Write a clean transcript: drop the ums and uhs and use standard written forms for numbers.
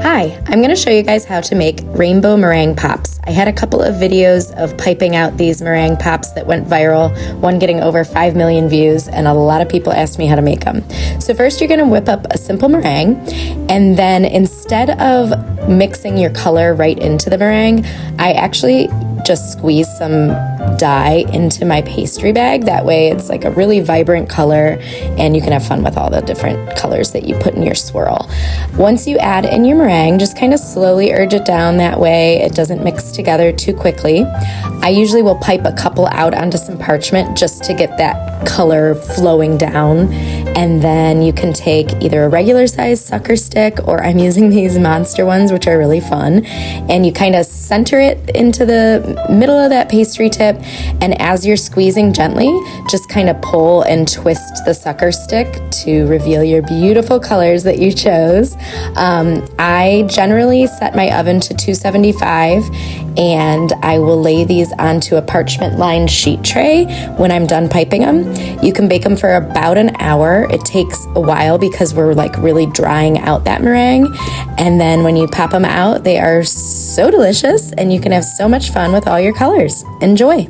Hi, I'm going to show you guys how to make rainbow meringue pops. I had a couple of videos of piping out these meringue pops that went viral, one getting over 5 million views, and a lot of people asked me how to make them. So first you're going to whip up a simple meringue, and then instead of mixing your color right into the meringue, I actually just squeeze some dye into my pastry bag. That way it's like a really vibrant color and you can have fun with all the different colors that you put in your swirl. Once you add in your meringue, just kind of slowly urge it down, that way it doesn't mix together too quickly. I usually will pipe a couple out onto some parchment just to get that color flowing down, and then you can take either a regular size sucker stick, or I'm using these monster ones which are really fun, and you kind of center it into the middle of that pastry tip, and as you're squeezing gently, just kind of pull and twist the sucker stick to reveal your beautiful colors that you chose. I generally set my oven to 275, and I will lay these onto a parchment lined sheet tray when I'm done piping them. You can bake them for about an hour. It takes a while because we're like really drying out that meringue, and then when you pop them out, they are so delicious and you can have so much fun with all your colors. Enjoy!